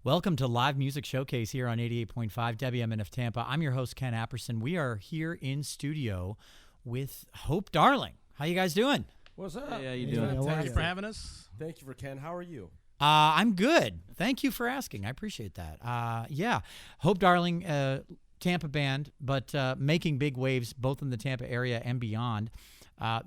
Welcome to Live Music Showcase here on 88.5 WMNF Tampa. I'm your host, Ken Apperson. We are here in studio with Hope Darling. How you guys doing? What's up? Hey, how you doing? Thank you for having us. Thank you for Ken. How are you? I'm good. Thank you for asking. I appreciate that. Yeah, Hope Darling, Tampa band, but making big waves both in the Tampa area and beyond.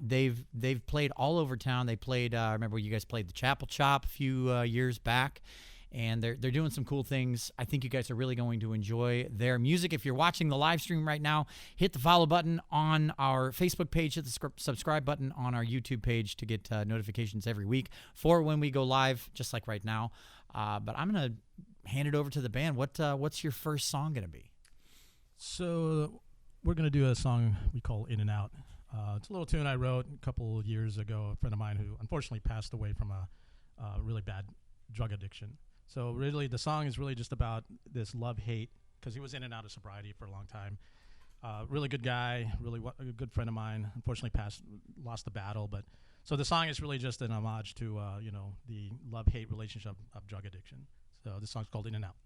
They've played all over town. They played. I remember you guys played the Chapel Chop a few years back. And they're doing some cool things. I think you guys are really going to enjoy their music. If you're watching the live stream right now, hit the follow button on our Facebook page, hit the subscribe button on our YouTube page to get notifications every week for when we go live, just like right now. But I'm going to hand it over to the band. What's your first song going to be? So we're going to do a song we call In and Out. It's a little tune I wrote a couple years ago, a friend of mine who unfortunately passed away from a really bad drug addiction. So really, the song is really just about this love-hate, because he was in and out of sobriety for a long time. Really good guy, really a good friend of mine. Unfortunately, lost the battle. But so the song is really just an homage to the love-hate relationship of drug addiction. So this song's called In and Out.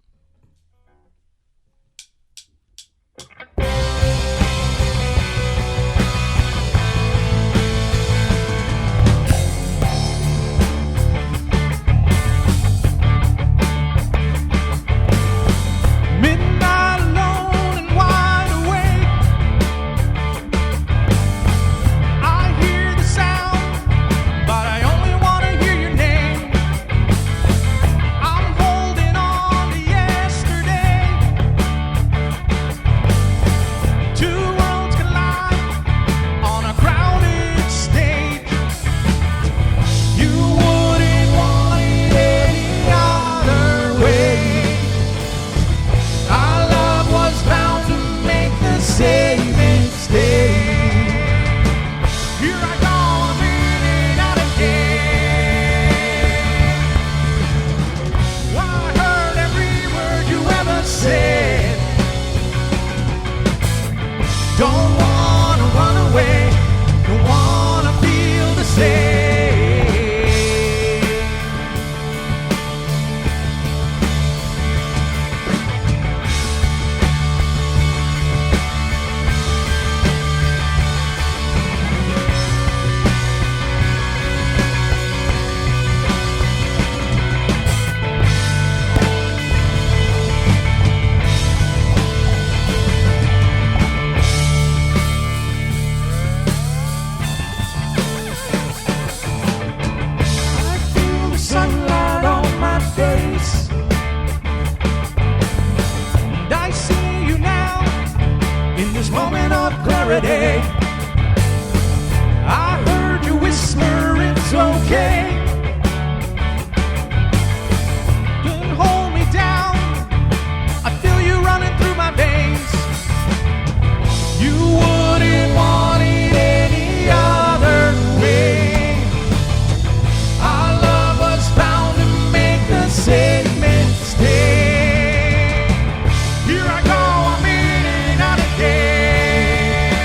Don't wanna run away, don't wanna feel the same. Sunlight on my face, and I see you now in this moment of clarity. I heard you whisper it's okay. Don't hold me down, I feel you running through my veins. You wouldn't want it any other way. Same mistake. Here I go, I'm in and out again.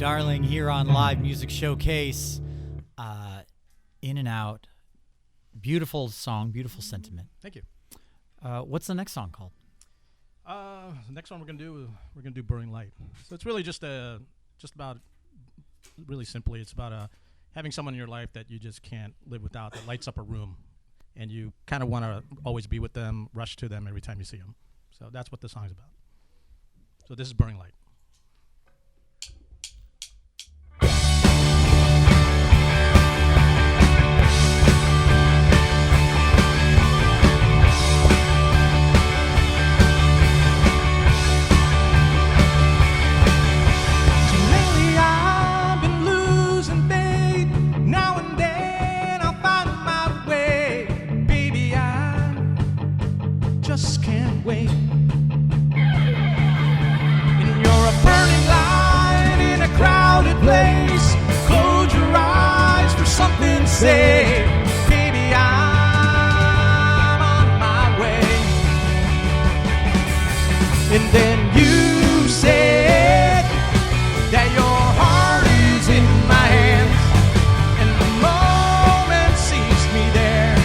Darling here on Live Music Showcase. In and Out. Beautiful song, beautiful sentiment. Thank you. What's the next song called? The ne're gonna do Burning Light. So it's really just about, really simply, it's about having someone in your life that you just can't live without, that lights up a room, and you kind of want to always be with them, rush to them every time you see them. So that's what the song's about. So this is Burning Light. Just can't wait. And you're a burning light in a crowded place. Close your eyes for something to say. Baby, I'm on my way. And then you said that your heart is in my hands. And the moment seized me there,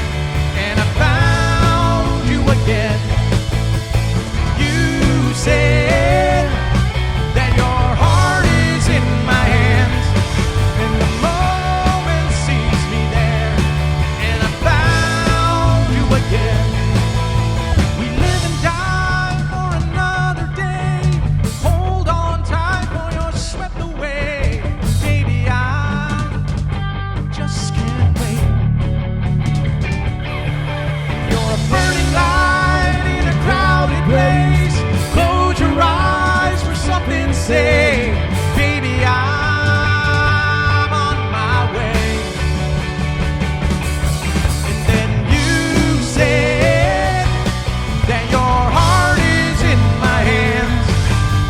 and I found you again. You said that your heart is in my hands, and the moment seized me there, and I found you again. We live and die for another day. Hold on tight or you're swept away. Baby, I just can't wait. You're a burning light in a crowded place. Close your eyes for something to say. Baby, I'm on my way. And then you said that your heart is in my hands,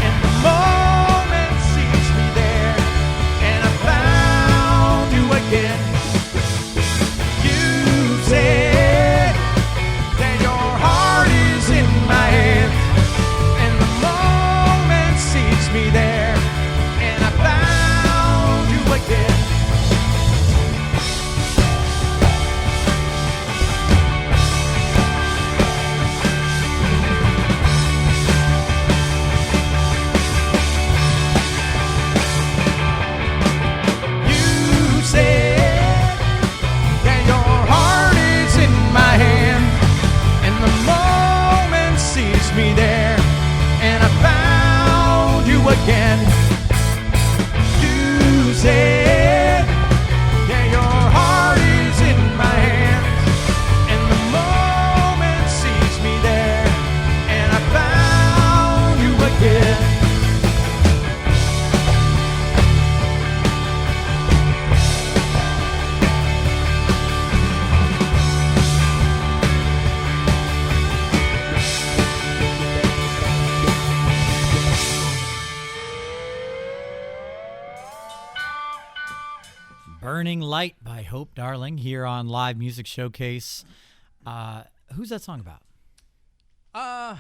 and the moment seized me there, and I found you again. You said that your heart is in my hands, and the moment seized me there, and I found you again. You said that your heart is in my hand, and the moment seized me there, and I found you again. You said that your heart is in my hands, and the moment seized me there, and I found you again. Burning Light by Hope Darling here on Live Music Showcase. Who's that song about? I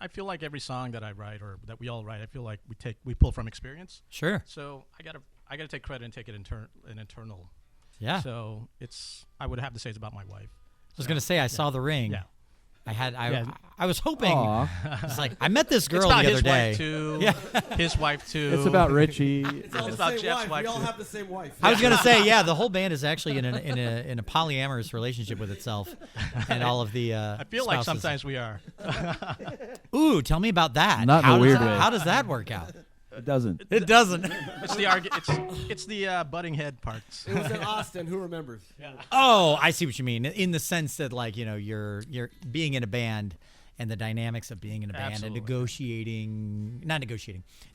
feel like every song that I write, or that we all write, I feel like we pull from experience. Sure. So I gotta take credit and take it an internal. Yeah. So I would have to say it's about my wife. I was going to say, I saw the ring. Yeah. I was hoping. Aw. It's like, I met this girl It's about the other his day. wife too. Yeah. His wife too. It's about Richie. It's about Jeff's wife We all too. have the same wife. I was gonna say, yeah, the whole band is actually in a polyamorous relationship with itself, and all of the. I feel like spouses. sometimes we are. Ooh, tell me about that. Not in a How does weird that- way. How does that work out? It doesn't. It doesn't. It's the butting head parts. It was in Austin. Who remembers? Oh, I see what you mean. In the sense that, like, you're being in a band, and the dynamics of being in a band Absolutely. and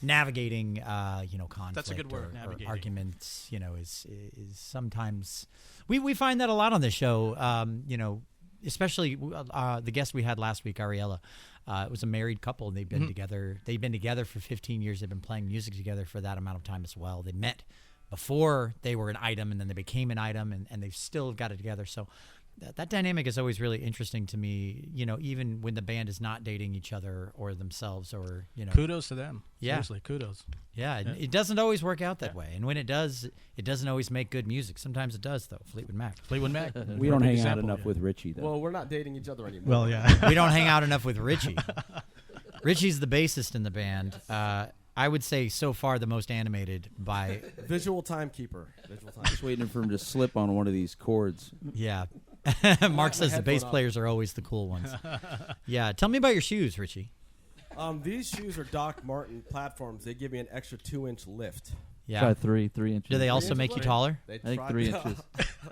navigating, conflict. That's a good word, or navigating. arguments. Is sometimes we find that a lot on the show. Especially the guest we had last week, Ariella. It was a married couple, and they've been together. They've been together for 15 years. They've been playing music together for that amount of time as well. They met before they were an item, and then they became an item, and they've still got it together. So that dynamic is always really interesting to me. Even when the band is not dating each other or themselves, or Kudos to them. Yeah. Seriously, kudos. Yeah, it doesn't always work out that way, and when it does, it doesn't always make good music. Sometimes it does, though. Fleetwood Mac. Fleetwood Mac. We don't hang out example, enough yeah. with Richie, though. Well, we're not dating each other anymore. Well, yeah. We don't hang out enough with Richie. Richie's the bassist in the band. I would say so far the most animated by. Visual timekeeper. Visual Just timekeeper. waiting for him to slip on one of these chords. Yeah. Mark says the bass headphone off. players are always the cool ones. Yeah. Tell me about your shoes, Richie. These shoes are Doc Martin platforms. They give me an extra 2-inch lift. Yeah. Try 3 inches. Do they also inches make you lift? taller? They I think try- 3 inches.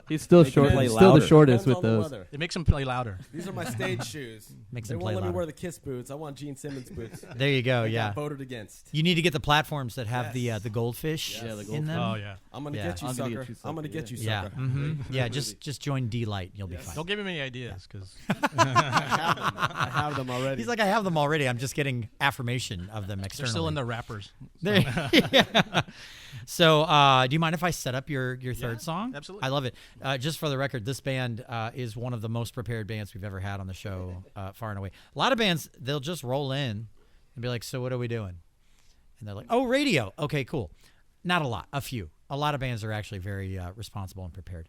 He's still They can short. play He's still louder. the shortest Depends with on the those. weather. It makes him play louder. These are my stage shoes. Makes They them won't play let me louder. wear the Kiss boots. I want Gene Simmons boots. There you go. They Yeah. got voted against. You need to get the platforms that have Yes. the goldfish Yeah, the in them. Oh, yeah. I'm gonna Yeah. get you, I'm gonna sucker. get you, I'm gonna sucker, get you, Yeah. sucker. Yeah. Just join D-Light. You'll be fine. Don't give him any ideas, because I have them already. He's like, I have them already. I'm just getting affirmation of them they're externally. still in their wrappers. There- yeah. So, do you mind if I set up your third song? absolutely. I love it. Just for the record, this band is one of the most prepared bands we've ever had on the show, far and away. A lot of bands, they'll just roll in and be like, so what are we doing? And they're like, oh, radio. Okay, cool. Not a lot, a few. A lot of bands are actually very responsible and prepared.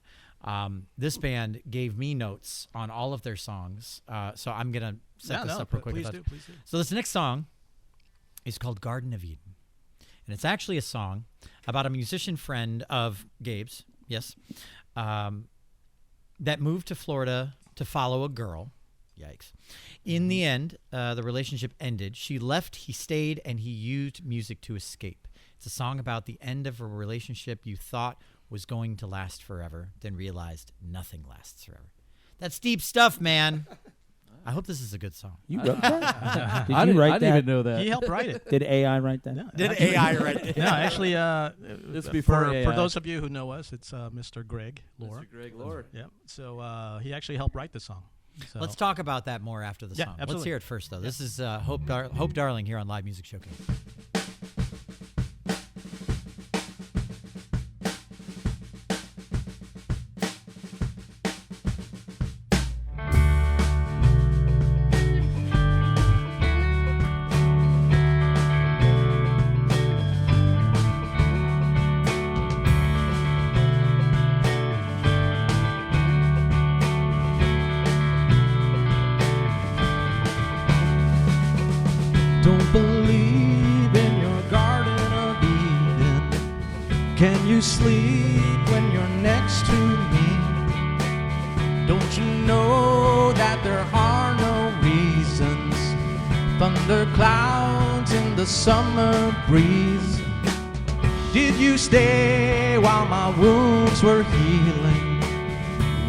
This band gave me notes on all of their songs, so I'm going to set this up real quick. Please do. So this next song is called Garden of Eden. And it's actually a song about a musician friend of Gabe's, yes, that moved to Florida to follow a girl. Yikes. In the end, the relationship ended. She left, he stayed, and he used music to escape. It's a song about the end of a relationship you thought was going to last forever, then realized nothing lasts forever. That's deep stuff, man. I hope this is a good song. You wrote that? Did I you didn't, write I didn't that? even know that. He helped write it. Did AI write that? No, Did actually- AI write it? No, actually, It's before for AI. those of you who know us, it's Mr. Greg Lore. Mr. Greg Lord. Yeah. So he actually helped write the song. So Let's talk about that more after the Yeah, song. Let's absolutely. hear it first, though. This is Hope Darling here on Live Music Showcase. Don't believe in your Garden of Eden. Can you sleep when you're next to me? Don't you know that there are no reasons? Thunder clouds in the summer breeze. Did you stay while my wounds were healing?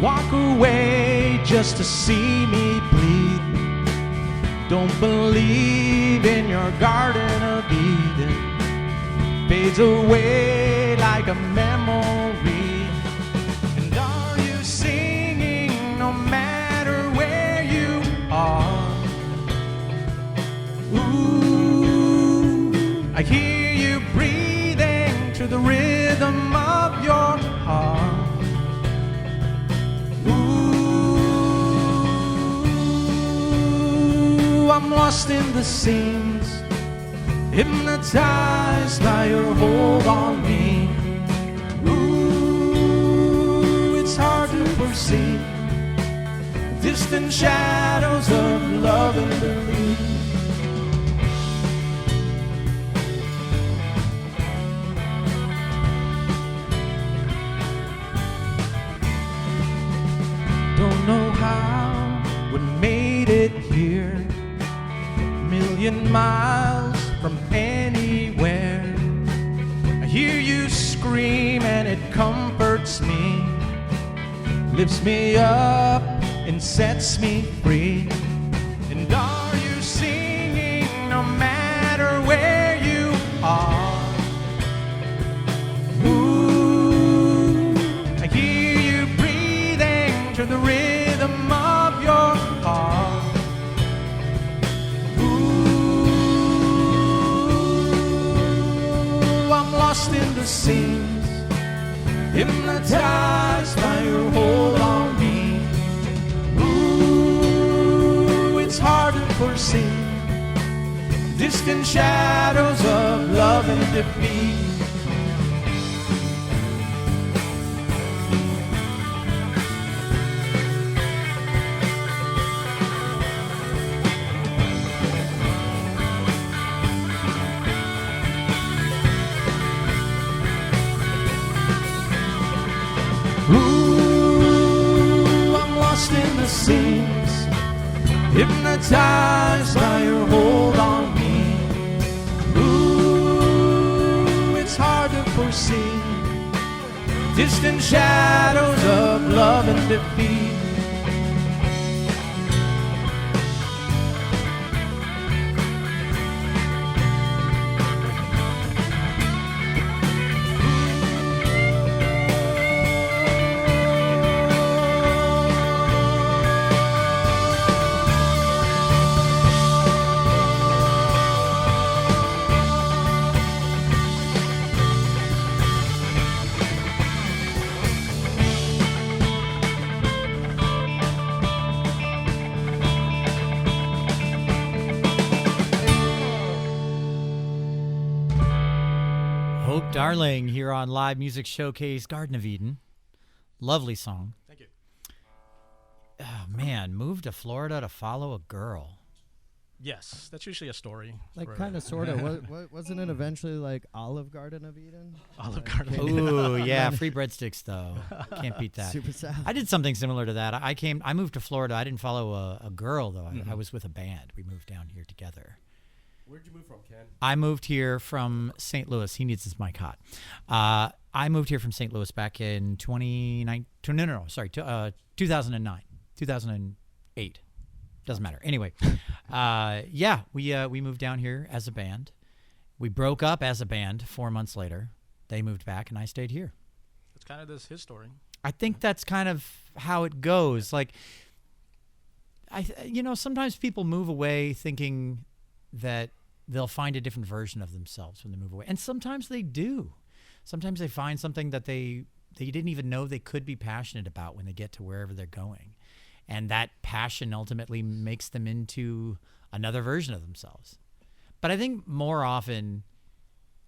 Walk away just to see me bleed. Don't believe in your Garden of Eden. Fades away like a memory. And are you singing no matter where you are? Ooh, I hear you breathing to the rhythm of your heart. I'm lost in the scenes, hypnotized by your hold on me. Ooh, it's hard to foresee distant shadows of love and belief. Don't know how we made it here, million miles from anywhere. I hear you scream and it comforts me, lifts me up and sets me free. And are you singing no matter where you are? Ooh, I hear you breathing to the rhythm of your heart. I'm lost in the scenes, hypnotized by your hold on me. foreseen. Distant shadows of love and defeat. Ooh, I'm lost in the seams, hypnotized by your hold on me. Ooh, it's hard to foresee. Distant shadows of love and defeat. Hope Darling here on Live Music Showcase Garden of Eden. Lovely song. Thank you. Oh, man, moved to Florida to follow a girl. Yes, that's usually a story. Like for- kind of, sort of. Wasn't it eventually like Olive Garden of Eden? Olive Like, Garden of came- Ooh, yeah, free breadsticks though. Can't beat that. Super sad. I did something similar to that. I moved to Florida. I didn't follow a girl though. I was with a band. We moved down here together. Where'd you move from, Ken? I moved here from St. Louis. He needs his mic hot. I moved here from St. Louis back in 2009. 2009, 2008. Doesn't matter. Anyway, yeah, we moved down here as a band. We broke up as a band 4 months later. They moved back, and I stayed here. It's kind of his story. I think that's kind of how it goes. Like, sometimes people move away thinking that they'll find a different version of themselves when they move away. And sometimes they do. Sometimes they find something that they didn't even know they could be passionate about when they get to wherever they're going. And that passion ultimately makes them into another version of themselves. But I think more often,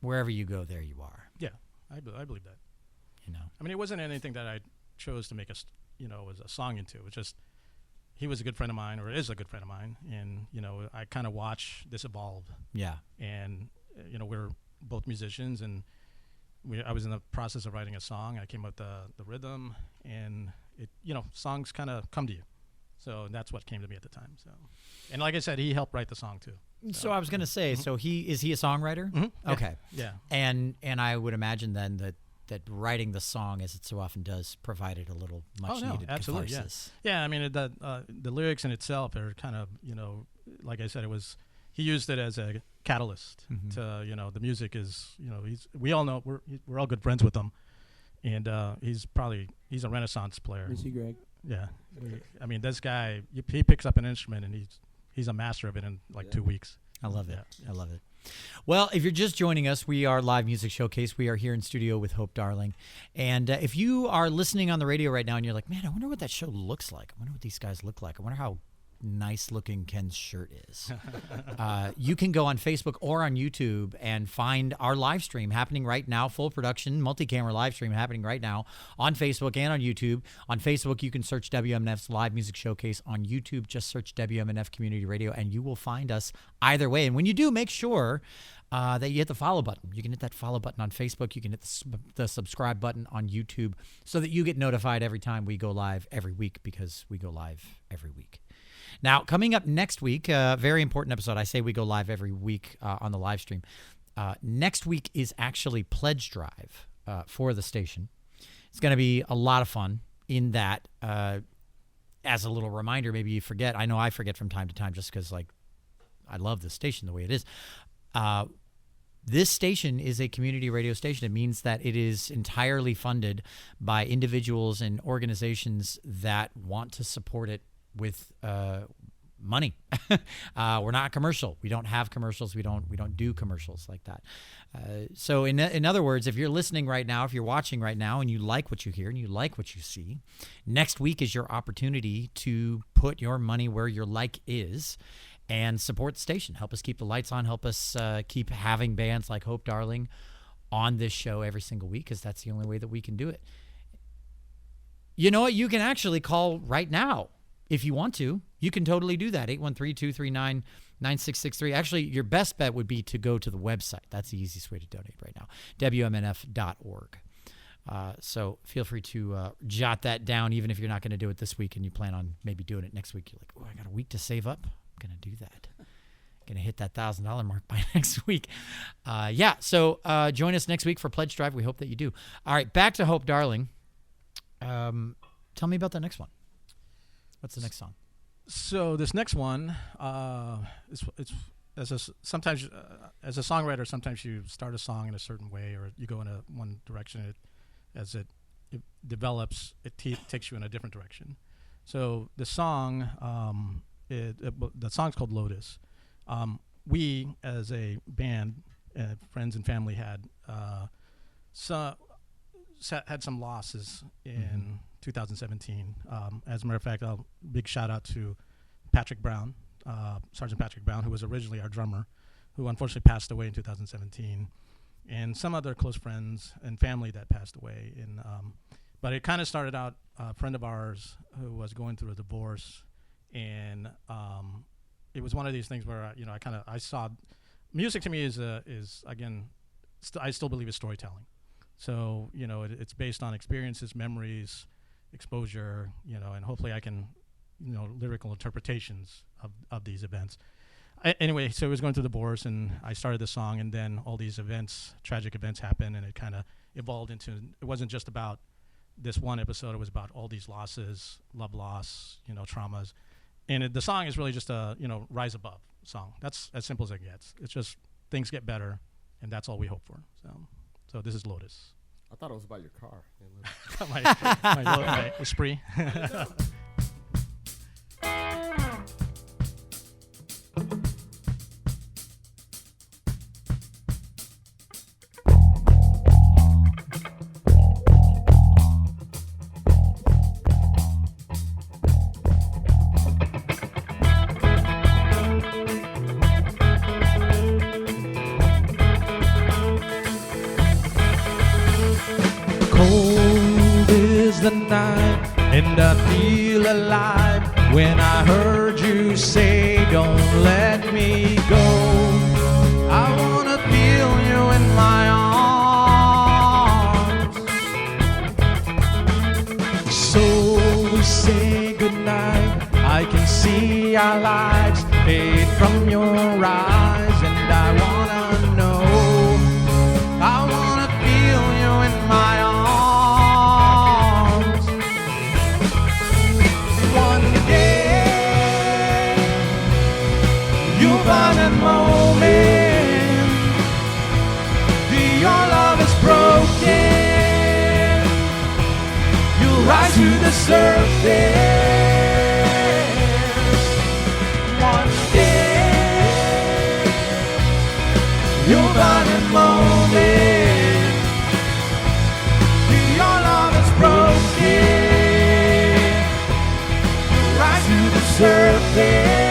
wherever you go, there you are. Yeah, I believe that. You know. I mean, it wasn't anything that I chose to make as a song into. It was just he was a good friend of mine, or is a good friend of mine, and I kind of watch this evolve. Yeah. And we're both musicians, and I was in the process of writing a song. I came up with the rhythm, and it songs kind of come to you. So that's what came to me at the time. So, and like I said, he helped write the song too. So I was going to say, so is he a songwriter? Mm-hmm. Okay. Yeah. And I would imagine then that writing the song, as it so often does, provided a little much needed absolutely, catharsis. Yeah. I mean, the lyrics in itself are kind of, like I said, he used it as a catalyst to, the music is, we all know we're all good friends with him, and he's a Renaissance player. Is he, Greg? Yeah. I mean, this guy, he picks up an instrument and he's a master of it in 2 weeks. I love it. Yeah. I love it. Well, if you're just joining us, we are Live Music Showcase. We are here in studio with Hope Darling. And if you are listening on the radio right now and you're like, man, I wonder what that show looks like. I wonder what these guys look like. I wonder how nice looking Ken's shirt is. You can go on Facebook or on YouTube and find our live stream happening right now, full production, multi-camera live stream happening right now on Facebook and on YouTube. On Facebook, you can search WMNF's Live Music Showcase. On YouTube, just search WMNF Community Radio, and you will find us either way. And when you do, make sure that you hit the follow button. You can hit that follow button on Facebook. You can hit the subscribe button on YouTube so that you get notified every time we go live every week, because we go live every week. Now, coming up next week, very important episode. I say we go live every week on the live stream. Next week is actually Pledge Drive for the station. It's going to be a lot of fun in that, as a little reminder, maybe you forget. I know I forget from time to time just because, I love this station the way it is. This station is a community radio station. It means that it is entirely funded by individuals and organizations that want to support it with money. We're not commercial. We don't have commercials. We don't do commercials like that. So in other words, if you're listening right now, if you're watching right now, and you like what you hear and you like what you see, next week is your opportunity to put your money where your like is. and support the station. Help us keep the lights on. Help us keep having bands like Hope Darling on this show every single week, because that's the only way that we can do it. You know what? You can actually call right now if you want to. You can totally do that. 813-239-9663. Actually, your best bet would be to go to the website. That's the easiest way to donate right now, WMNF.org. So feel free to jot that down, even if you're not going to do it this week and you plan on maybe doing it next week. You're like, oh, I got a week to save up. I'm going to do that. Going to hit that $1,000 mark by next week. So join us next week for Pledge Drive. We hope that you do. All right, back to Hope Darling. Tell me about the next one. What's the next song? So this next one, sometimes as a songwriter, sometimes you start a song in a certain way, or you go in one direction. As it develops, it takes you in a different direction. So the song, the song's called Lotus. We, as a band, friends and family, had some losses in 2017. As a matter of fact, big shout out to Patrick Brown, Sergeant Patrick Brown, who was originally our drummer, who unfortunately passed away in 2017, and some other close friends and family that passed away. But it kind of started out, a friend of ours who was going through a divorce, and it was one of these things where I saw music to me is again, I still believe is storytelling. So it's based on experiences, memories, exposure, and hopefully I can, lyrical interpretations of these events. Anyway, so it was going through the divorce, and I started the song, and then all these tragic events happened, and it kind of evolved into, it wasn't just about this one episode, it was about all these losses, love loss, traumas. And the song is really just a, rise above song. That's as simple as it gets. It's just things get better, and that's all we hope for. So this is Lotus. I thought it was about your car. my Esprit. Cold is the night, and I feel alive when I heard you say, don't let me go. I wanna feel you in my arms. So we say goodnight. I can see our lives fade from your eyes, and I wanna know. I wanna feel you in my arms. One day you'll find a moment. Your love is broken. You'll rise to the surface. One day you'll find a moment. Your love is broken. You'll rise to the surface.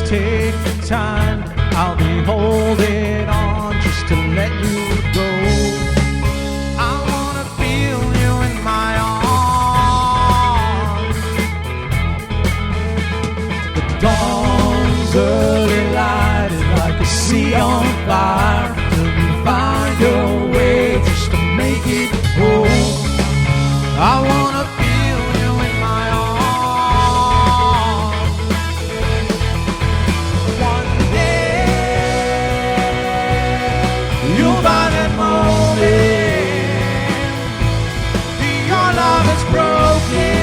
Take the time, I'll be holding on just to let you go. I wanna feel you in my arms. The dawn's early light is like a sea on fire. Till you find your way just to make it home. I wanna feel you in my arms. You'll find that moment. Your love is broken.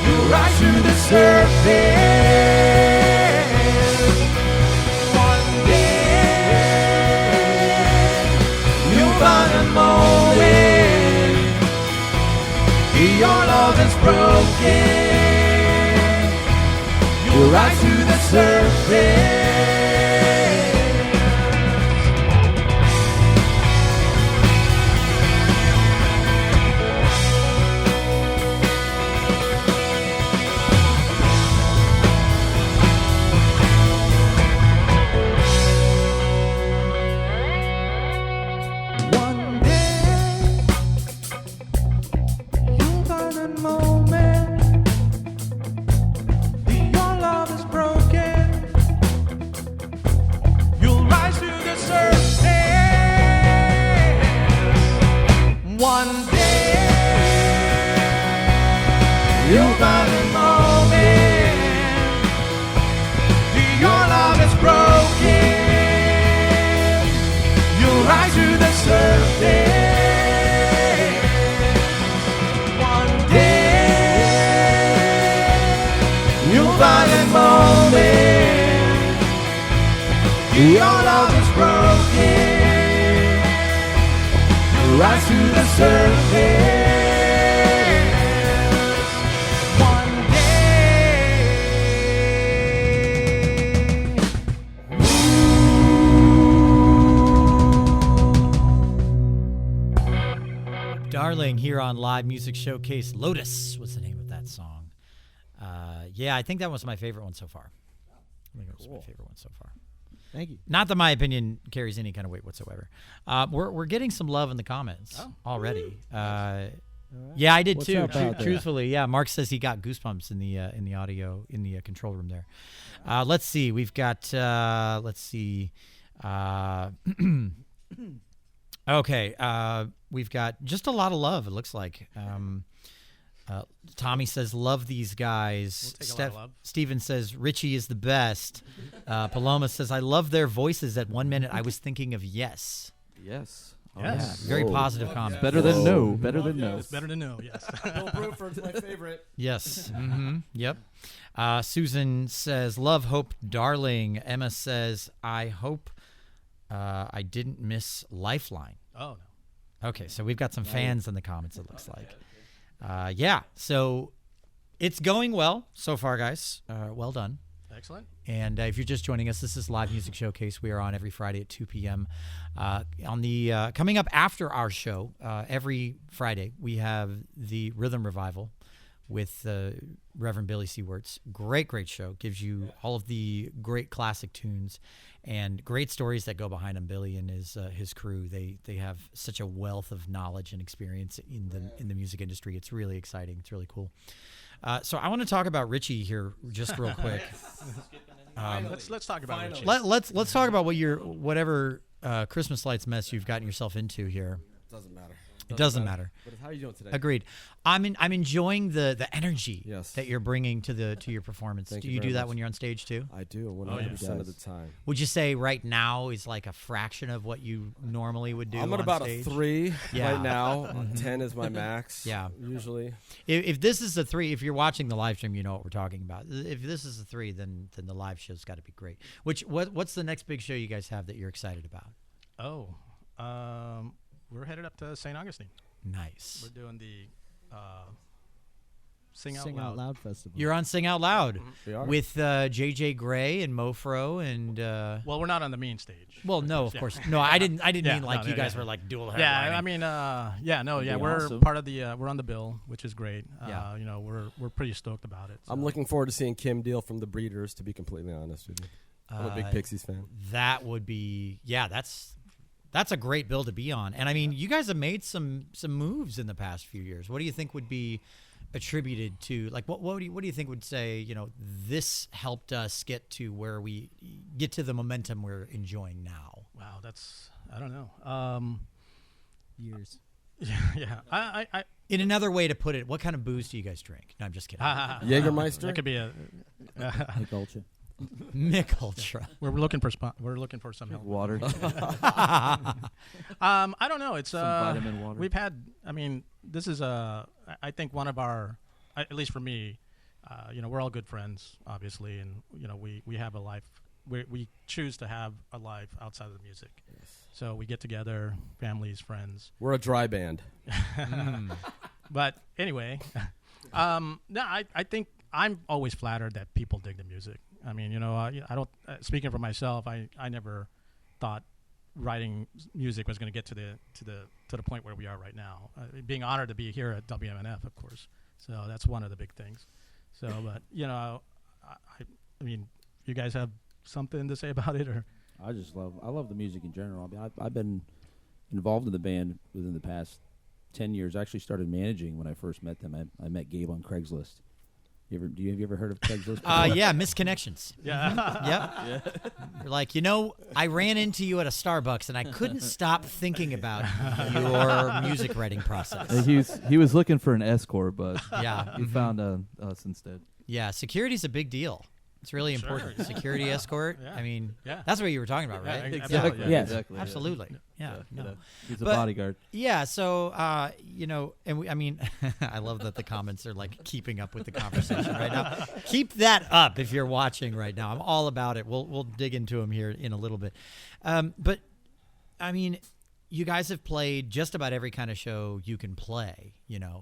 You'll rise to the surface. your love is broken, you'll rise to the surface. One day, you'll find a moment that your love is broken. You'll rise to the surface. One day, you'll find a moment that your love is broken. You'll rise to the surface. One day, you'll find a moment. Your love is broken. You'll rise to the surface. One Darling here on Live Music Showcase. Lotus was the name of that song. Yeah, I think that was my favorite one so far. I think it was my favorite one so far. Thank you. Not that my opinion carries any kind of weight whatsoever. We're getting some love in the comments already. Yeah, I did What's too. up out there? Truthfully, yeah. Mark says he got goosebumps in the audio in the control room there. Let's see. We've got. Let's see. Okay. We've got just a lot of love. It looks like. Tommy says, "Love these guys." We'll take a lot of love. Steven says, "Richie is the best." Paloma says, "I love their voices." At 1 minute, I was thinking of yes. Yes. Oh, Yes. Very Whoa. positive comment. Better than no. Better than no. It's better to know, yes. Bill Bruford's my favorite. Yes. Yep. Susan says, "Love Hope Darling." Emma says, "I hope I didn't miss Lifeline." Oh, no. Okay, so we've got some fans in the comments, it looks like. Yeah, so it's going well so far, guys. Well done. Excellent. And if you're just joining us, this is Live Music Showcase. We are on every Friday at 2 p.m. On the coming up after our show, every Friday, we have the Rhythm Revival with Reverend Billy Seawarts. Great show. Gives you all of the great classic tunes and great stories that go behind him. Billy and his crew, they have such a wealth of knowledge and experience in the music industry. It's really exciting. It's really cool. So I want to talk about Richie here just real quick. Let's talk about Richie. Let's talk about whatever Christmas lights mess you've gotten yourself into here. Doesn't matter. It doesn't matter. But how are you doing today? Agreed. I'm enjoying the energy Yes. that you're bringing to your performance. Thank do you you very do that much. when you're on stage too? I do 100% yeah. of the time. Would you say right now is like a fraction of what you normally would do? I'm at on about stage? a 3 Yeah. right now. 10 is my max. Yeah. Usually. If this is a 3, if you're watching the live stream, you know what we're talking about. If this is a 3, then the live show's got to be great. What's the next big show you guys have that you're excited about? Oh, we're headed up to St. Augustine. Nice. We're doing the Sing Out Sing Loud. Out Loud Festival. You're on Sing Out Loud We are. with JJ Gray and Mofro and. Well, we're not on the main stage. Well, no, of Yeah. course. No, I didn't Yeah, mean like no, you no, guys yeah. were like dual headlining. Yeah, I mean, That'd be we're awesome. part of the, we're on the bill, which is great. Yeah. We're pretty stoked about it. I'm so. looking forward to seeing Kim Deal from The Breeders, to be completely honest with you. I'm a big Pixies fan. That would be that's a great bill to be on. And I mean, you guys have made some moves in the past few years. What do you think would be attributed to, like, what do you think would say, this helped us get to where we get to the momentum we're enjoying now? Wow, I don't know. Years. Yeah. I In another way to put it, what kind of booze do you guys drink? No, I'm just kidding. Jägermeister? That could be a. Nick Ultra. Mick Ultra. We're looking for some help. Water. I don't know. It's Some vitamin water. We've had. I mean, this is I think one of our, at least for me, we're all good friends, obviously, and we have a life. We choose to have a life outside of the music. Yes. So we get together, families, friends. We're a dry band. But anyway, no, I think I'm always flattered that people dig the music. I mean, I don't. Speaking for myself, I never thought writing music was going to get to the point where we are right now. Being honored to be here at WMNF, of course. So that's one of the big things. So, but I mean, you guys have something to say about it, or? I love the music in general. I mean, I've been involved in the band within the past 10 years. I actually started managing when I first met them. I met Gabe on Craigslist. Have you ever heard of Craigslist? Yeah, misconnections. Yeah. Yep. You're like, I ran into you at a Starbucks and I couldn't stop thinking about your music writing process. He was looking for an escort, but Yeah. he found us instead. Yeah, security's a big deal. It's really important. Security escort. Yeah. I mean, Yeah. that's what you were talking about, right? Exactly. Yeah. Yes. Exactly. Absolutely. Yeah. No. He's a But- bodyguard. Yeah, so and I mean, I love that the comments are like keeping up with the conversation right now. Keep that up if you're watching right now. I'm all about it. We'll dig into them here in a little bit. But I mean, you guys have played just about every kind of show you can play,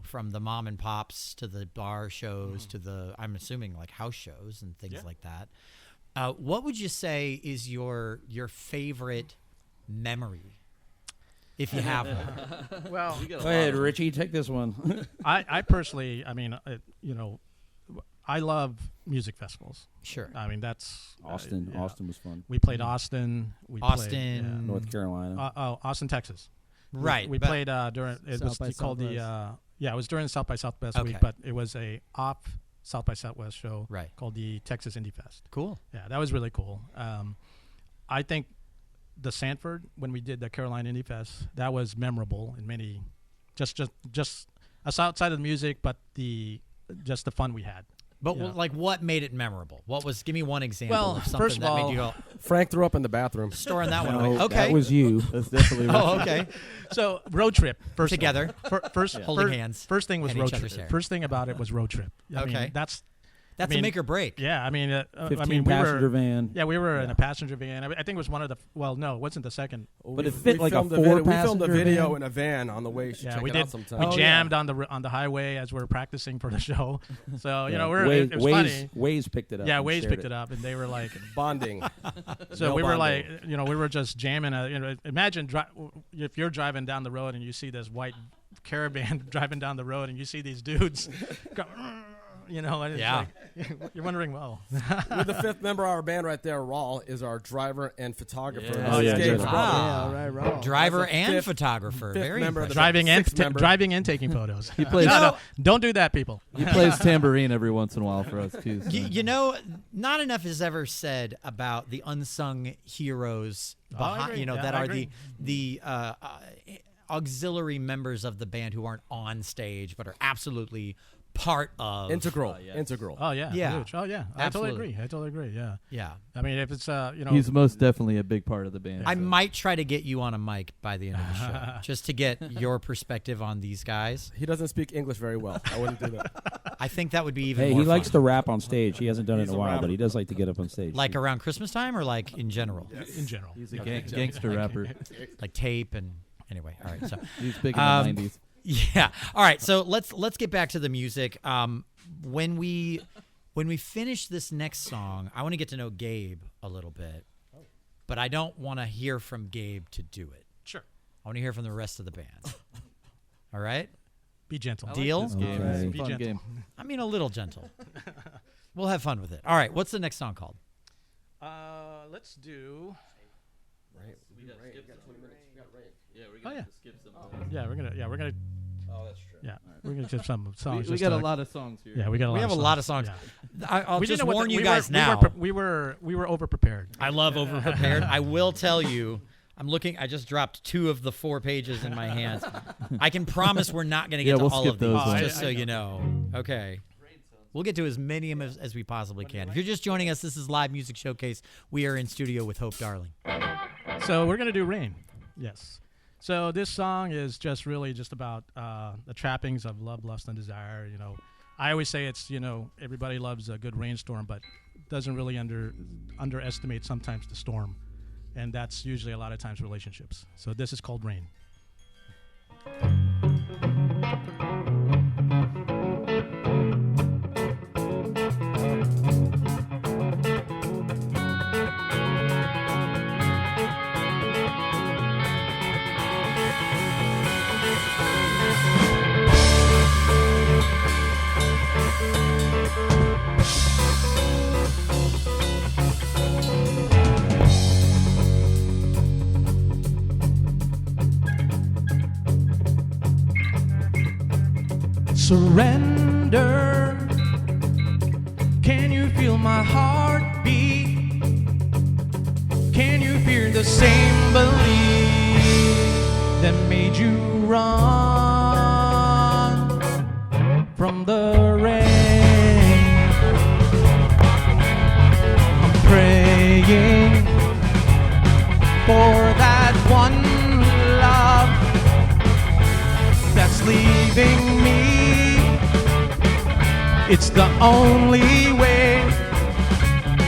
from the mom and pops to the bar shows to the, I'm assuming, like house shows and things like that. What would you say is your favorite memory, if you have one? Well, Go ahead, Richie. Take this one. I personally, I mean, I love music festivals. Sure. I mean, that's Austin. yeah. Austin was fun. We played Austin. Austin. North Carolina. Austin, Texas. Right. We but- played during it South by was called the Southwest. it was during South by Southwest Okay. week, but it was a off South by Southwest show Right. called the Texas Indie Fest. Cool. Yeah, that was really cool. I think the Sanford, when we did the Carolina Indie Fest, that was memorable in many, just outside of the music, but just the fun we had. But Yeah. what made it memorable? Give me one example Well, of something first of that all- made you go, Frank threw up in the bathroom. storing that one No, away. Okay. that was you. That's definitely Oh, okay. So road trip first of all. Together. First, Holding fir- hands First thing was at road each trip. other's hair. First thing about it was road trip. I mean, Okay. that's That's I mean, a make or break. yeah. I mean, 15 we passenger were van. yeah we were in a passenger van. I think it was one of the no, it wasn't the second. But it fit like a filmed we filmed a four-passenger video van? in a van on the way. You should Yeah, check we it did. out sometime. We Oh, jammed on the highway as we were practicing for the show. So Yeah. it was funny. Waze picked it up. Yeah, and Waze shared picked it up, and they were like, Bonding. so No we were bonding. like, we were just jamming. Imagine if you're driving down the road and you see this white caravan driving down the road, and you see these dudes, go, and it's Yeah. like, you're wondering, well, With the fifth member of our band right there, Raul, is our driver and photographer. Yeah. This Oh, is yeah, Gabe's good. brother. Ah. Yeah, right. Driver That's a and fifth- photographer. fifth Very member of impressive. the sixth member. driving and taking photos. He plays no, don't do that, people. he plays tambourine every once in a while for us too. So. Not enough is ever said about the unsung heroes I behind, agree. Yeah, that I are agree. the auxiliary members of the band who aren't on stage but are absolutely part of Integral. Integral. Oh yeah, Yeah. huge. Oh yeah, Absolutely. I totally agree. Yeah, Yeah. I mean, if it's He's most definitely a big part of the band. I so. might try to get you on a mic by the end of the show just to get your perspective on these guys. He doesn't speak English very well. I wouldn't do that. I think that would be even Hey, more he likes fun. to rap on stage. He hasn't done it He's in a a while, rapper. but he does like to get up on stage. Like around Christmas time or like in general? in general. He's a gangster rapper. Like tape and anyway, all right. So He's big in Um, the 90s. yeah. All right. So let's get back to the music. When we finish this next song, I want to get to know Gabe a little bit, but I don't want to hear from Gabe to do it. Sure. I want to hear from the rest of the band. All right. Be gentle. Deal? This game. Okay. It's a Be fun gentle. game. I mean, a little gentle. We'll have fun with it. All right. What's the next song called? Let's do. Right. Oh yeah. Yeah, we're gonna. Oh, that's true. Yeah, we're gonna skip some songs. We just got to, a lot of songs here. Yeah, we got a lot. We have a lot of songs. Yeah. I'll We just didn't know warn what you we guys were, now. We were over prepared. I love over prepared. I will tell you. I'm looking. I just dropped 2 of the 4 pages in my hands. I can promise we're not going to get Yeah, to we'll all skip of these, those ones. just so you know. Okay. We'll get to as many of them as we possibly can. If you're just joining us, this is Live Music Showcase. We are in studio with Hope Darling. So we're gonna do Rain. Yes. So this song is just really just about the trappings of love, lust, and desire. I always say it's everybody loves a good rainstorm, but doesn't really underestimate sometimes the storm, and that's usually a lot of times relationships. So this is called Rain. surrender. Can you feel my heartbeat? Can you hear the same belief that made you run from the rain? I'm praying for that one love that's leaving me. It's the only way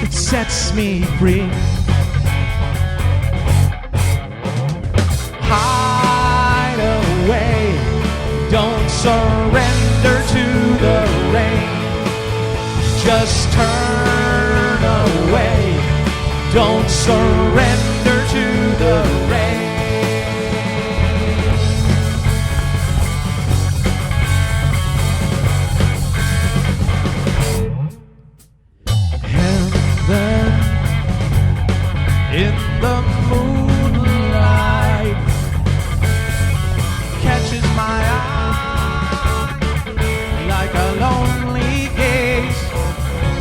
it sets me free. Hide away, don't surrender to the rain. Just turn away, don't surrender to the rain. Heaven in the moonlight catches my eye like a lonely gaze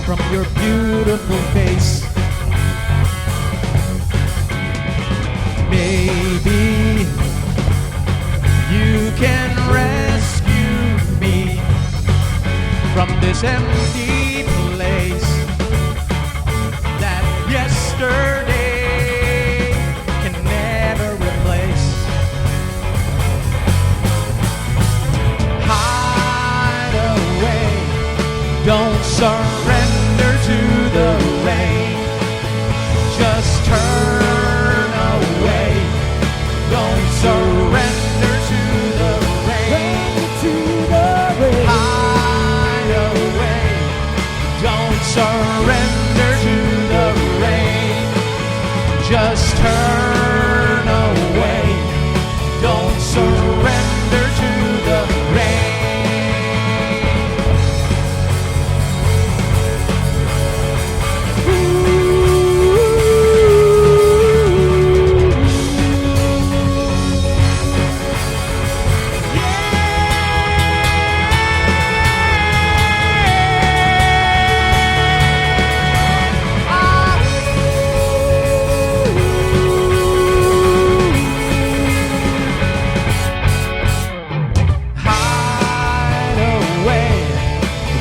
from your beautiful face. Maybe you can rescue me from this empty place that yesterday can never replace. Hide away, don't surrender to the rain. Just turn away, don't surrender to the rain. Hide away, don't surrender to the rain. Just turn away, don't surrender to the rain.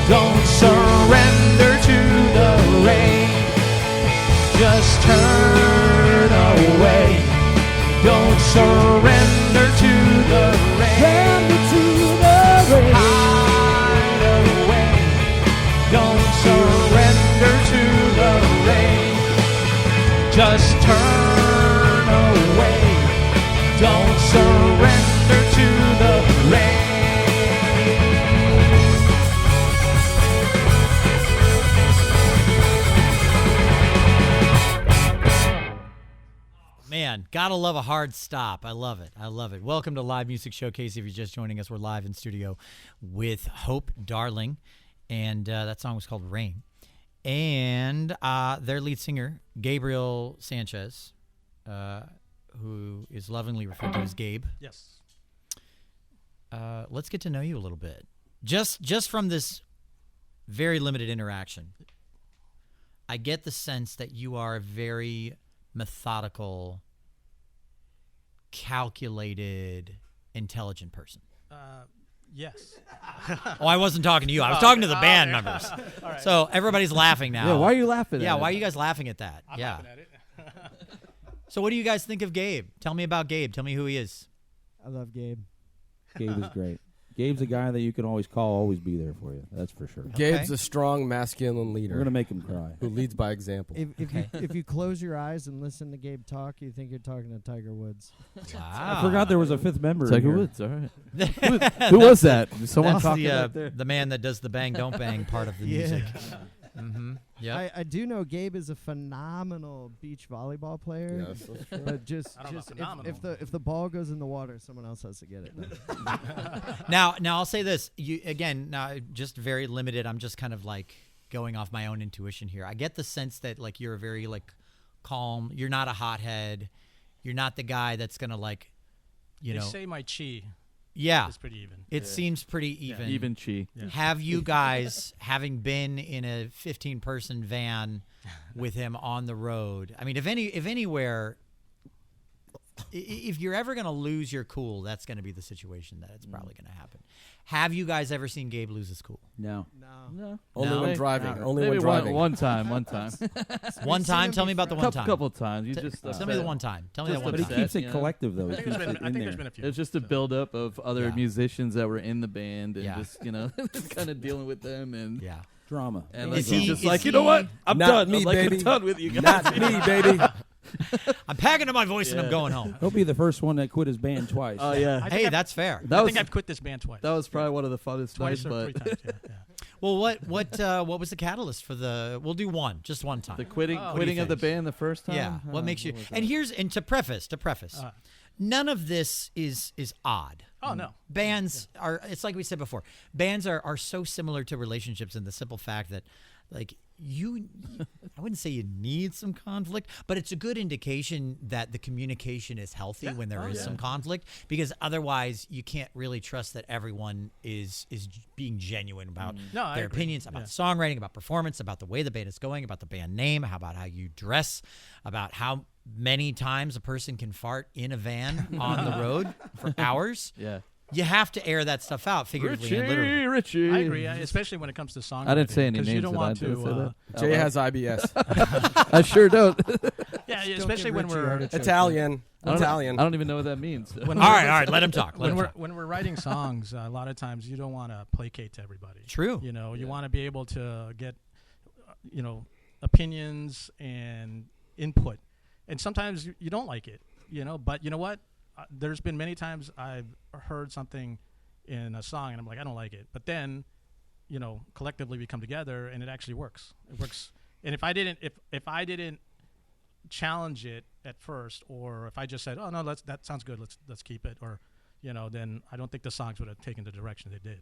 Don't surrender to the rain. Just turn away. Don't surrender to the rain. Hide away. Don't surrender to the rain. Just turn away. Don't surrender to the rain. Man, gotta love a hard stop. I love it. I love it. Welcome to Live Music Showcase. If you're just joining us, we're live in studio with Hope Darling, and that song was called Rain. And their lead singer, Gabriel Sanchez, who is lovingly referred to as Gabe. Yes. Let's get to know you a little bit. Just from this very limited interaction, I get the sense that you are a very methodical, calculated, intelligent person. Yes. Oh, I wasn't talking to you. I was talking to the band members. All right. So everybody's laughing now. Yeah, why are you laughing at Yeah, it? why are you guys laughing at that? I'm yeah. laughing at it. So what do you guys think of Gabe? Tell me about Gabe. Tell me who he is. I love Gabe. Gabe is great. Gabe's a guy that you can always call, always be there for you. That's for sure. Gabe's a strong, masculine We're leader going to make him cry. who leads by example. If you close your eyes and listen to Gabe talk, you think you're talking to Tiger Woods. Wow. I forgot there was a fifth member. in Tiger here. Woods, all right. Who was that? Someone That's talking the right there. the man that does the bang don't bang part of the music. Mm-hmm. Yeah. I do know Gabe is a phenomenal beach volleyball player. Yes, that's true. But just I don't know, if the ball goes in the water, someone else has to get it. Now I'll say this. You again, now just very limited. I'm just kind of like going off my own intuition here. I get the sense that like you're a very like calm. You're not a hothead. You're not the guy that's gonna like, you They know. say my chi Yeah. It's pretty even. It seems pretty even. Even chi. Yeah. Have you guys, having been in a 15-person van with him on the road, I mean, if anywhere, if you're ever going to lose your cool, that's going to be the situation that it's probably going to happen. Have you guys ever seen Gabe lose his cool? No. No. Only when driving. Only Maybe when driving. one time. One time? Tell me about the one time. Couple times. You just Tell me the one time. Tell me that Just one But he time. upset. keeps it you know? collective, though. He I think keeps there's it been, I in think there. there's been a few. It's just a So- buildup of other Yeah. musicians that were in the band and Yeah. just, kind of dealing with them. And Yeah. Drama. and Is he's he- just is like, you he- know what? I'm Not done. me, I'm like, baby. I'm done with you guys. Not me, baby. I'm packing up my voice and I'm going home. He'll be the first one that quit his band twice. Oh, yeah. I think Hey, I've- that's fair. That I was think I've quit this band twice. that was probably one of the funnest twice ones, or 3 but times. Yeah. Well, what was the catalyst for the? We'll do one, just one time. the quitting Oh, quitting of the think? band the first time. Yeah. What makes you? was And that? here's to preface. None of this is odd. Oh no. Bands are. It's like we said before. Bands are so similar to relationships in the simple fact that, like I wouldn't say you need some conflict, but it's a good indication that the communication is healthy when there is some conflict, because otherwise you can't really trust that everyone is being genuine about No, I their agree. opinions about the songwriting, about performance, about the way the band is going, about the band name, about how you dress, about how many times a person can fart in a van on the road for hours. Yeah. You have to air that stuff out, figuratively and literally. Richie. I agree, especially when it comes to songwriting. I didn't say any 'cause names. You don't did want I? Did I to. say that? Jay has IBS. I sure don't. Yeah, Don't especially give when Richie we're artichoke. Italian. I don't- Italian. I don't even know what that means. when All right, let him talk. Let him talk. when we're writing songs, a lot of times you don't want to placate to everybody. True. You know, you want to be able to get, opinions and input, and sometimes you don't like it. But you know what? There's been many times I've heard something in a song and I'm like, I don't like it. But then, collectively we come together and it actually works. It works. And if I didn't challenge it at first, or if I just said, oh no, that sounds good, let's keep it, or then I don't think the songs would have taken the direction they did.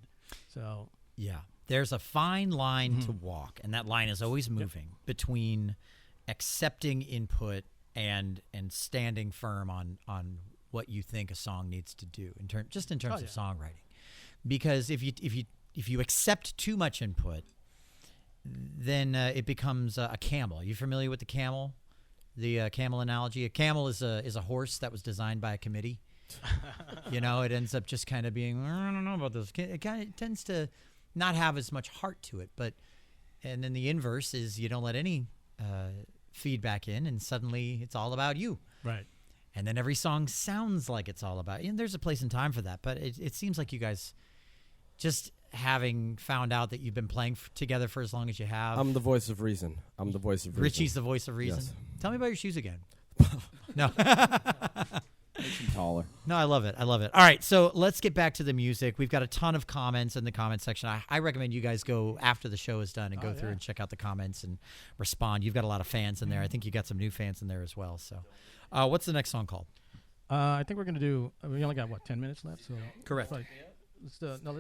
So Yeah. There's a fine line to walk, and that line is always moving between accepting input and standing firm on what you think a song needs to do in terms of songwriting. Because if you accept too much input, then it becomes a camel. Are you familiar with the camel? The camel analogy? A camel is a horse that was designed by a committee. It ends up just kind of being, I don't know about this. It kind of tends to not have as much heart to it. And then the inverse is you don't let any feedback in, and suddenly it's all about you. right. And then every song sounds like it's all about you. And there's a place and time for that. But it seems like you guys, just having found out that you've been playing together for as long as you have. I'm the voice of reason. Richie's the voice of reason. Yes. Tell me about your shoes again. No. Makes him taller. No, I love it. All right, so let's get back to the music. We've got a ton of comments in the comment section. I recommend you guys go after the show is done and go through and check out the comments and respond. You've got a lot of fans in there. I think you got some new fans in there as well. So what's the next song called? I think we're gonna do. We only got 10 minutes left. So Correct. let's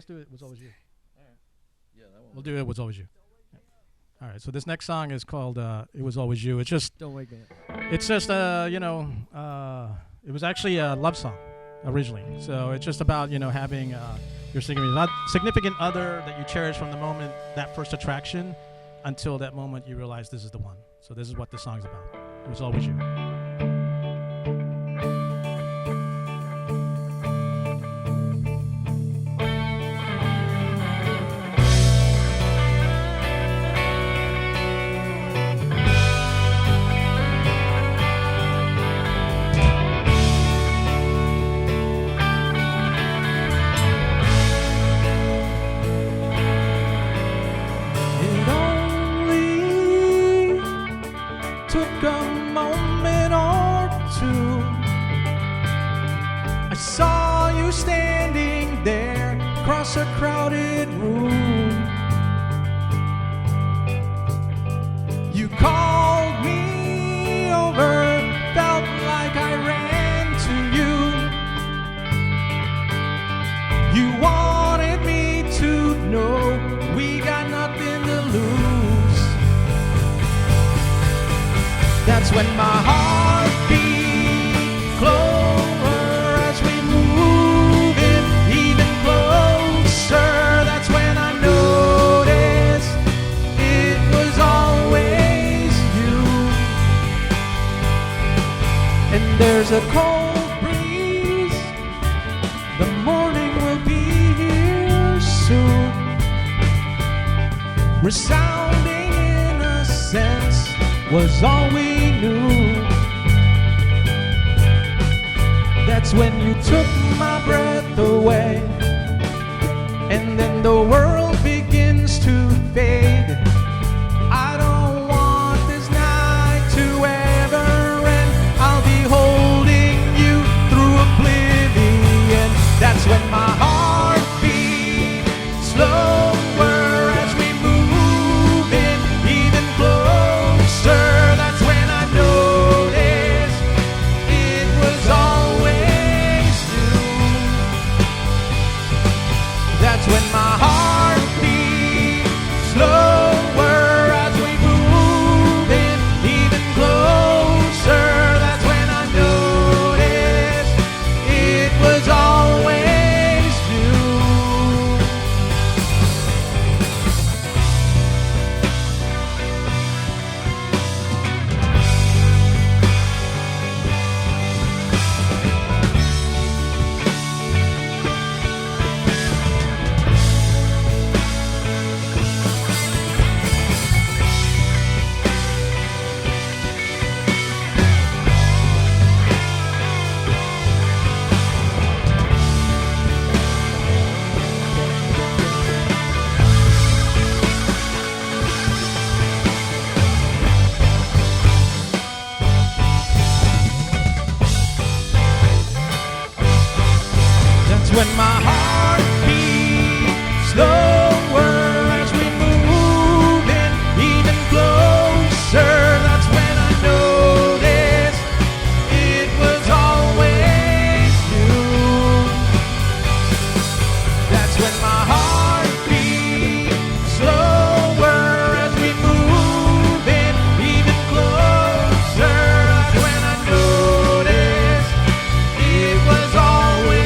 do it. It was always you. We'll do it. Was always you. Yeah. All right. So this next song is called "It Was Always You." It's just. Don't wake me up. It's just it was actually a love song originally. So it's just about having your significant other that you cherish from the moment that first attraction until that moment you realize this is the one. So this is what this song's about. It was always you. It only took a moment or two. I saw you standing there across a crowded room. You called me over, felt like I ran to you. You wanted me to know we got nothing to lose. That's when my heart beat closer as we move in there's a cold breeze. The morning will be here soon. Resounding innocence was all we knew. That's when you took my breath away, and then the world begins to fade. I don't want this night to ever end. I'll be holding you through oblivion. That's when my heart beats slower as we move in even closer. That's when I noticed it was always you. That's when my heart beats slower as we move in even closer. That's when I noticed it was always you. That's when my heart beats slower as we move in even closer. That's when I noticed it was always you. That's when my heart beats slower as we move in even closer. That's when I noticed it was always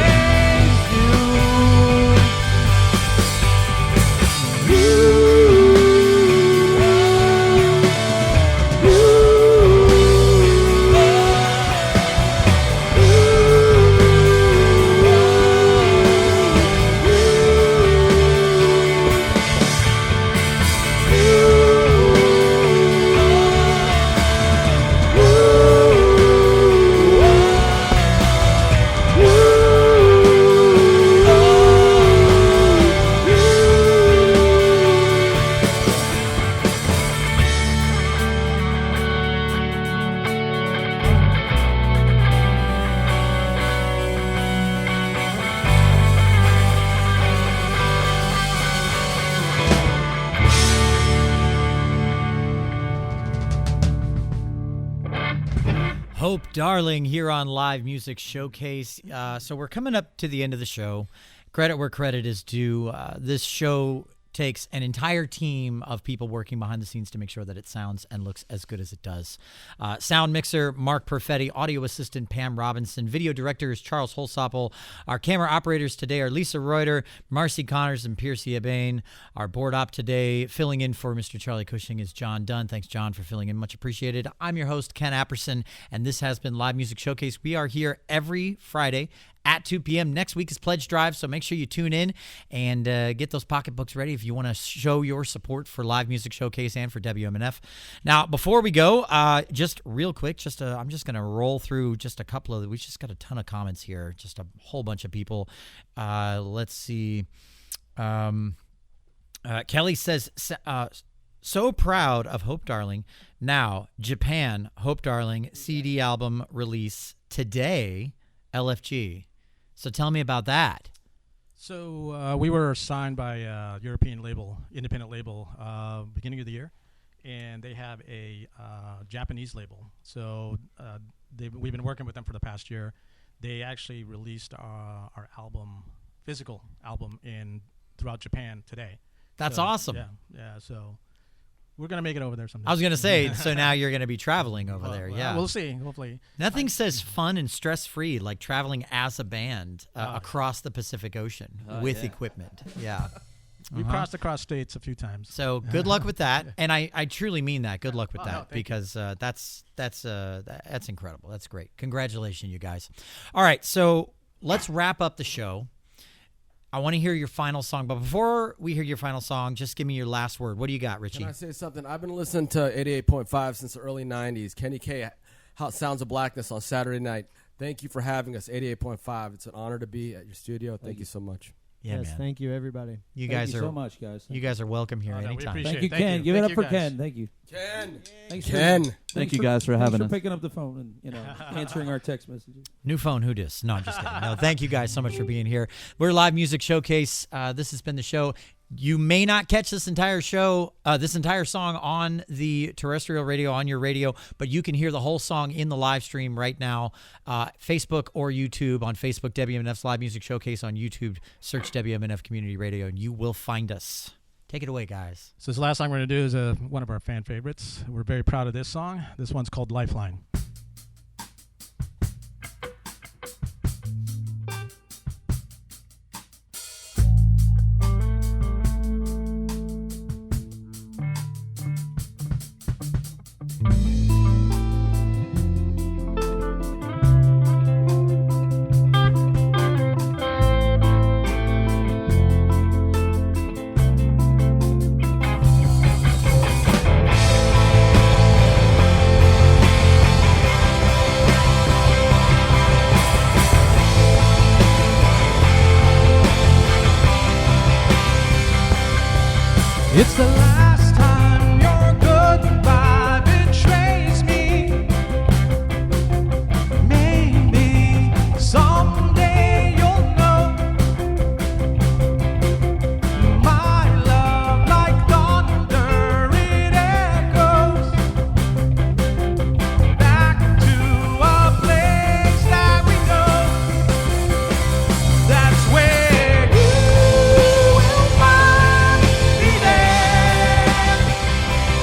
Hope Darling here on Live Music Showcase. So we're coming up to the end of the show. Credit where credit is due. This show takes an entire team of people working behind the scenes to make sure that it sounds and looks as good as it does. Sound mixer, Mark Perfetti. Audio assistant, Pam Robinson. Video director is Charles Holsopple. Our camera operators today are Lisa Reuter, Marcy Connors, and Piercy Abane. Our board op today, filling in for Mr. Charlie Cushing, is John Dunn. Thanks, John, for filling in. Much appreciated. I'm your host, Ken Apperson, and this has been Live Music Showcase. We are here every Friday at 2 p.m. Next week is Pledge Drive, so make sure you tune in and get those pocketbooks ready if you want to show your support for Live Music Showcase and for WMNF. Now, before we go, just real quick, I'm just going to roll through just a couple of, we just got a ton of comments here, just a whole bunch of people. Let's see. Kelly says, so proud of Hope Darling. Now, Japan, Hope Darling, CD album release today, LFG. So tell me about that. So we were signed by a European label, independent label, beginning of the year, and they have a Japanese label. So we've been working with them for the past year. They actually released our album, physical album, throughout Japan today. That's So, awesome. Yeah. So we're gonna make it over there someday. I was gonna say, so now you're gonna be traveling over there. Yeah, we'll see. Hopefully, nothing says fun and stress-free like traveling as a band across the Pacific Ocean with equipment. Yeah. We've crossed across states a few times. So good luck with that, and I truly mean that. Good luck with that, thank you. because that's incredible. That's great. Congratulations, you guys. All right, so let's wrap up the show. I want to hear your final song, but before we hear your final song, just give me your last word. What do you got, Richie? Can I say something? I've been listening to 88.5 since the early 90s. Kenny K, Sounds of Blackness on Saturday night. Thank you for having us, 88.5. It's an honor to be at your studio. Thank you so much. Yeah, yes, man. thank you, everybody. You Thank guys you are so much, guys. you guys are welcome here Oh, no, we anytime. appreciate Thank you, Thank Ken. you. Give it Thank up for you, guys. Ken. Thank you. Ken. Thanks Thank you guys for having thanks us. for picking up the phone and answering our text messages. New phone, who dis? No, I'm just kidding. No, thank you guys so much for being here. We're Live Music Showcase. This has been the show. You may not catch this entire show, this entire song on the terrestrial radio, on your radio, but you can hear the whole song in the live stream right now, Facebook or YouTube. On Facebook, WMNF's Live Music Showcase. On YouTube, search WMNF Community Radio, and you will find us. Take it away, guys. So this last song we're going to do is one of our fan favorites. We're very proud of this song. This one's called Lifeline. It's the last time your goodbye betrays me. Maybe someday you'll know my love like thunder, it echoes back to a place that we know. That's where you will find me there,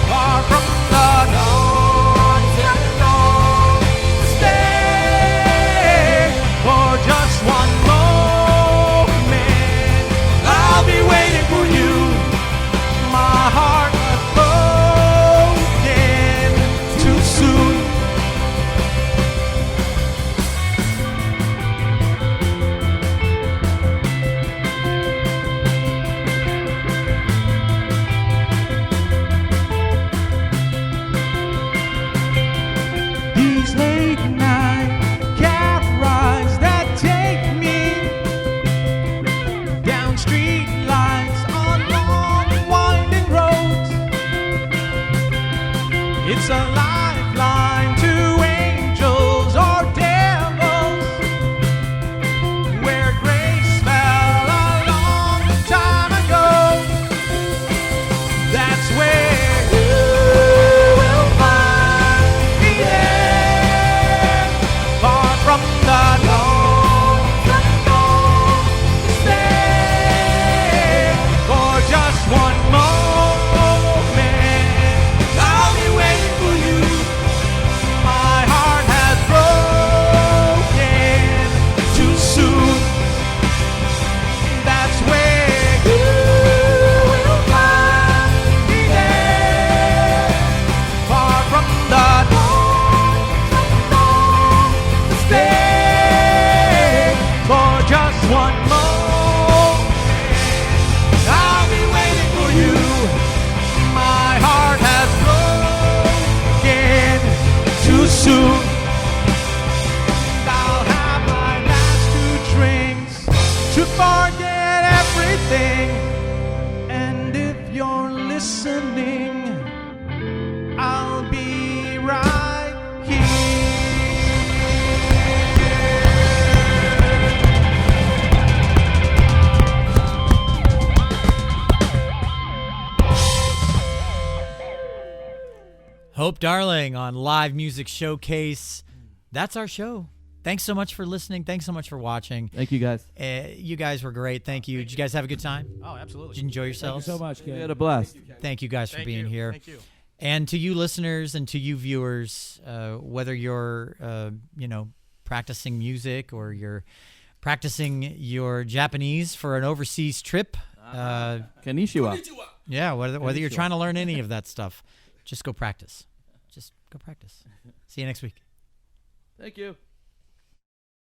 far from the dawn's and long stay. For just one moment, I'll be waiting for you. My heart was broken too soon. These late night cab rides that take me down street lights on long winding roads. It's a lifeline to angels or devils, where grace fell a long time ago. That's where you will find me there, far from the dawn's and long stay. For just one moment, I'll be waiting for you. My heart has broken too soon. That's where you will find me there, far from the dawn's and long stay. For just one moment, I'll be waiting for you. My heart has broken too soon. I'll have my last 2 drinks to forget everything. And if you're listening, I'll be right Hope Darling on Live Music Showcase. That's our show. Thanks so much for listening. Thanks so much for watching. Thank you guys. You guys were great. Thank you. Did you guys have a good time? Oh, absolutely. Did you enjoy Thank you yourselves? so much, We Ken. had a blast. Thank you guys for Thank being you. here. Thank you. And to you listeners and to you viewers, whether you're, practicing music or you're practicing your Japanese for an overseas trip, Konnichiwa. Yeah, whether you're trying to learn any of that stuff, just go practice. Just go practice. See you next week. Thank you.